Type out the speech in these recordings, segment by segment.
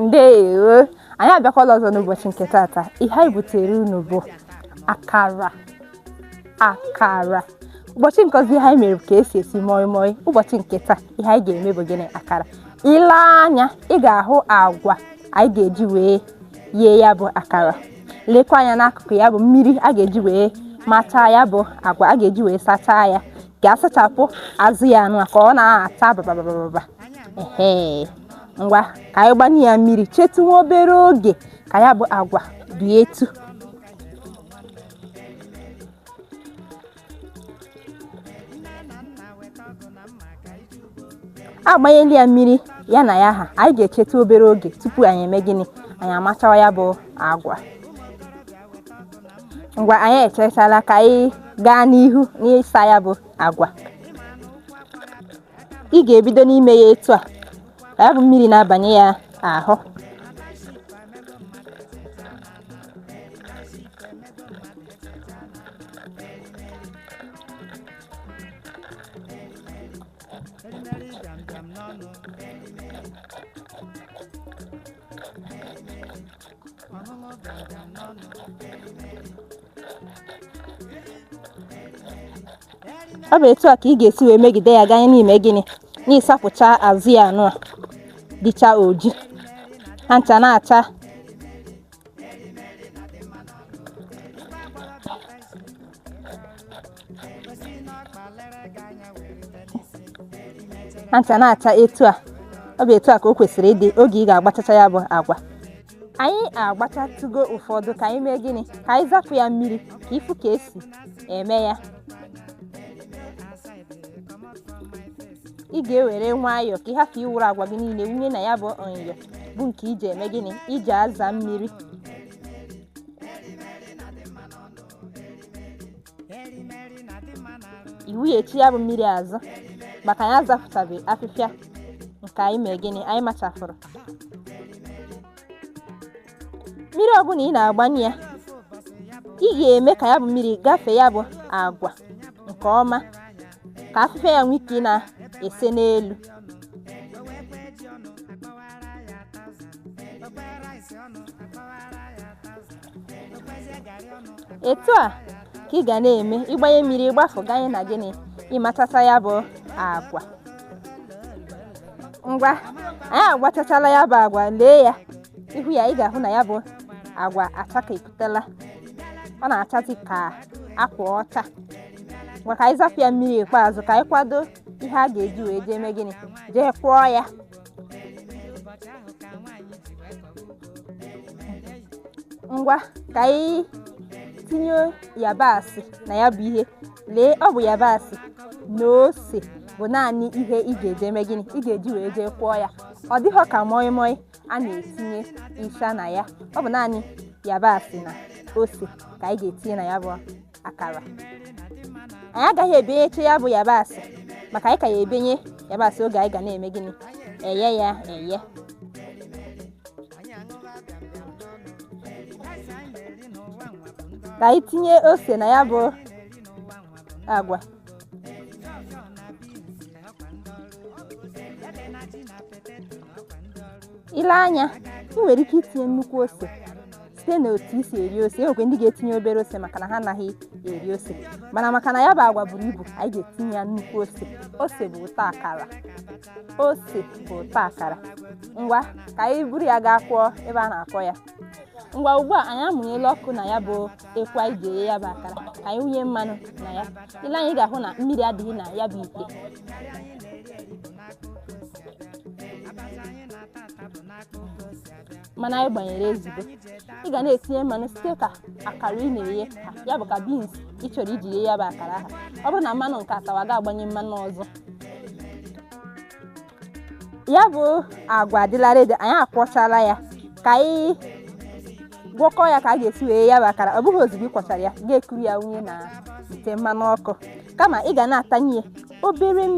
ndewo. Anyị abịakwala ọzọ n'ụbọchị nke taata. Ihe anyị butere unu bụ akara. Ụbọchị nke ọzọ ihe anyị mere ka esi esi moi moi. Ụbọchị nke taa ihe anyị ga-eme bụ gịnị? Akara. Ile anya ị ga-ahụ agwa anyị ga-eji wee yee ya bụ akara. Lekwa anya n'akụkụ ya bụ mmiri a ga-eji wee machaa ya bụ agwa a ga-eji wee sachaa ya. Ga-asachapụ azụ ya anụ ka ọ na-ata babababa. Ngwa ka anyị gbanye ya mmiri chetu nwa obere oge ka ya bụ agwa bie etu. Agbanyela ya mmiri ya na ya ha anyị ga-echetu obere oge tupu anyị eme gịnị? Anyị amachawa ya bụ agwa. Ngwa anyị echetala ka anyị gaa n'ihu n'ịsa ya bụ agwa. Ị ga-ebido n'ime ya etu a ka ya bụ mmiri na-abanye ya ahụ. Ọ bụ etu a ka ị ga-esi wee megide ya ganye n'ime gịnị? N'ịsapụcha azụ ya anụ a dịcha oji. Ha ncha na-acha etu a. Ọ bụ etu a ka o kwesịrị ịdị oge ị ga-agbachacha ya bụ agwa. Anyị agbachatugo ụfọdụ ka anyị mee gịnị? Ka anyị zapụ ya mmiri ka ịfụ ka esi eme ya. Ị ga-ewere nwayọọ ka ị hapụ iwuru agwa gị niile wunye na ya bụ nyọ bụ nke iji eme gịnị? Iji aza mmiri. Iwunyechi ya bụ mmiri azụ maka anyị azapụtabe afịfịa nke anyị mee gịnị? Anyị machafụrụ. Mmiri ọbụla ị na-agbanye ya ị ga-eme ka ya bụ mmiri gafee ya bụ agwa nke ọma ka afịfịa ya nwee ike na-ese n'elu. Etu a ka ị ga na-eme ịgbanye mmiri ịgbafụ ganye na gịnị? Ịmachata ya bụ agwa. Ngwa anyị agbachachala ya bụ agwa. Lee ya ihu ya ị ga-ahụ na ya bụ agwa achakepụtala. Ọ na-achazi ka akwa ọcha. Ngwa ka anyị zapụ ya mmiri ikpeazụ ka anyị kwado ihe a ga-eji wee jee mee gịnị? Jee kwọọ ya. Ngwa ka anyị tinye yabasị na ya bụ ihe. Lee ọ bụ yabasị na ose bụ naanị ihe ị ga-eje mee gịnị? Ị ga-eji wee jee kwọọ ya. Ọ dịghọ ka moi moi a na-etinye ịsha na ya. Ọ bụ naanị yabasị na ose ka anyị ga-etinye na ya bụ akara. Anyị agaghị ebenyecha ya bụ yabasị maka anyị ka ya ebenye yabasị oge anyị ga na-eme gịnị? Eye ya eye. Ka anyị tinye ose na ya bụ agwa. Ile anya ị nwere ike itinye nnukwu ose site n'otu isi eri ose. Enwekwe ndị ga-etinye obere ose maka na ha anaghị eri ose. Mana maka na ya bụ agwa buru ibu anyị ga-etinye ya nnukwu ose. Ose bụ ụtọ akara. Ngwa ka anyị buru ya gaa kwọọ ebe a na-akwọ ya. Ngwa ugbu a anyị amụnyela ọkụ na ya bụ ekwe anyị ga-eghe ya bụ akara. Ka anyị wunye mmanụ na ya. Ile anyị ga-ahụ na mmiri adịghị na ya bụ ite. Mana anyị gbanyere ezigbo. Ị ga na-etinye mmanụ site ka akara ị na-eghe ya bụ ka beans ị chọrọ iji ghee ya bụ akara aha. Ọ bụrụ na mmanụ nke atawa ga-agbanye mmanụ ọzọ. Ya bụ agwa adịla ready. Anyị akwọchala ya ka anyị gwọkọ ya ka a ga-esi wee ya bụ akara. Ọ bụghị ozugbo ị kwọchara ya ga-ekuru ya wunye na ite mmanụ ọkụ, kama ị ga na-atanye obere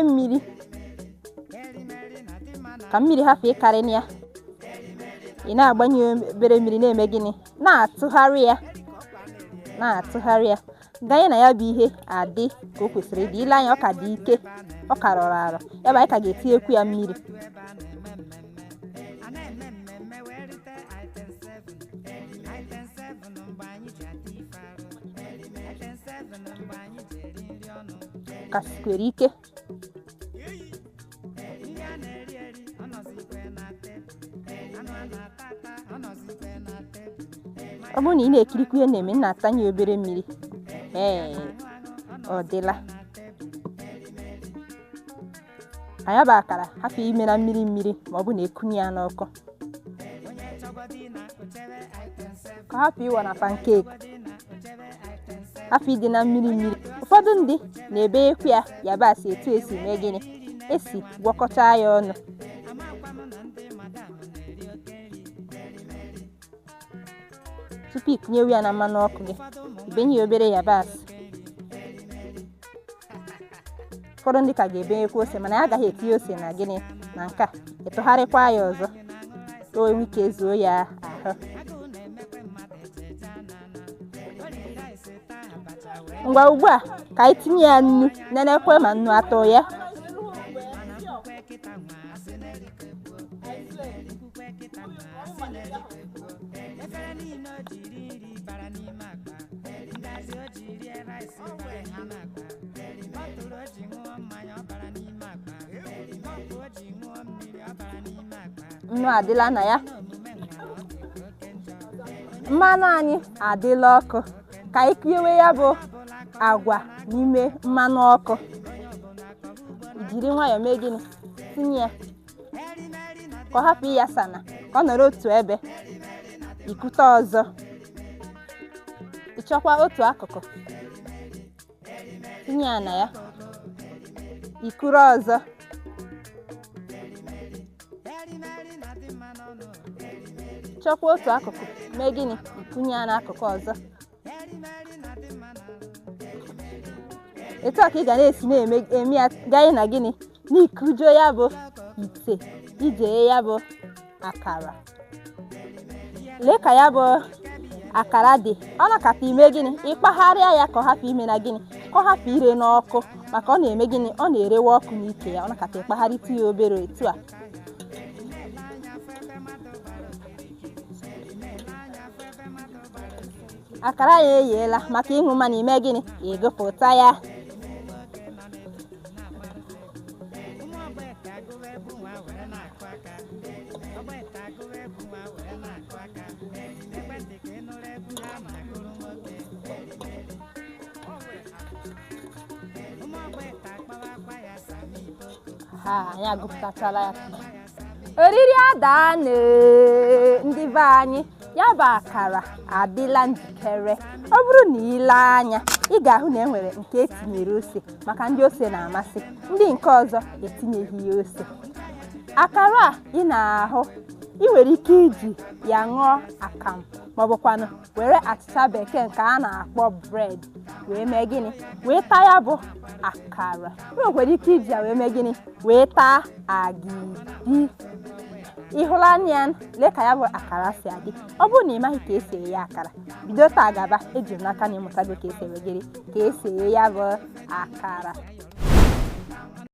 mmiri. Ka mmiri hapụ ịkarị na ya. Ị na-agbanye obere mmiri na-eme gịnị? Na-atụgharị ya ganye na ya bụ ihe adị ka o kwesịrị ịdị. Ile anya ọ ka dị ike, ọ ka rọrọ arọ, ya bụ anyị ka ga-etinyekwu ya mmiri. Ka sikwere ike ọ bụrụ na ị na-ekirikwa ihe na-eme, na-atanye obere mmiri. Ọ dịla. Anya bụ akara hapụ ime na mmiri ma ọ bụ na ekunye ya n'ọkụ, ka hapụ ịwọ na pancake, hapụ ịdị na mmiri. Ụfọdụ ndị na-ebeyekwa ya yabasị etu esi mee gịnị, esi gwọkọta ya ọnụ. Tupu ikunyewe ya na mmanụ ọkụ gị, ibenye ya obere yabasị. Ụfọdụ ndị ka ga-ebenyekwa ose, mana ya agaghị etinye ose na gịnị na nke a, ịtụgharịkwa ya ọzọ ka o nwee ike zuo ya ahụ. Ngwa ugbu a ka anyị tinye ya nnu, nenekwe ma nnu atọ ya. Nnu adịla na ya, mmanụ anyị adịla ọkụ. Ka anyị kunyewe ya bụ agwa n'ime mmanụ ọkụ. Jiri nwayọọ mee gịnị, tinye ya ka ọ hapụ ịyasa ka ọ nọrọ otu ebe. Ikute ọzọ, ịchọkwa otu akụkụ, tinye ya na ya, ikuru ọzọ, chọkwa otu akụkụ, mee gịnị, ikunye ya n'akụkụ ọzọ. Etu a ka ị ga na-esi na-eme ya ganye na gịnị, n'ikujuo ya bụ ite ije ya bụ akara. Lee ka ya bụ akara dị, ọ nakata ime gịnị, ịkpagharịa ya ka ọ hapụ ime na gịnị, ka ọ hapụ ire n'ọkụ, maka ọ na-eme gịnị, ọ na-erewe ọkụ n'ike ya. Ọ nakata ịkpagharịta ya obere etu a. Akara ya eyeela maka ịṅụ mmanụ, ime gịnị, ịgụpụta ya. Anyị agụpụtachala ya. Oriri ada na ndị be anyị, ya bụ akara adịla njikere. Ọ bụrụ na ile anya, ị ga-ahụ na enwere nke etinyere ose, maka ndị ose na-amasị, ndị nke ọzọ etinyeghị ya ose. Akara a ị na-ahụ, ị nwere ike iji ya ṅụọ akamụ, ma ọ bụkwanụ were achịcha bekee nke a na-akpọ bread wee mee gịnị, wee taa ya bụ akara. Ị nwere ike iji ya wee mee gịnị, wee taa agidi. Ịhụla anya, lee ka ya bụ akara si adị. Ọ bụrụ na ị maghị ka esi eghe akara, bido taa gaba, eji m n'aka na ịmụtago ka esi eghe ya bụ akara.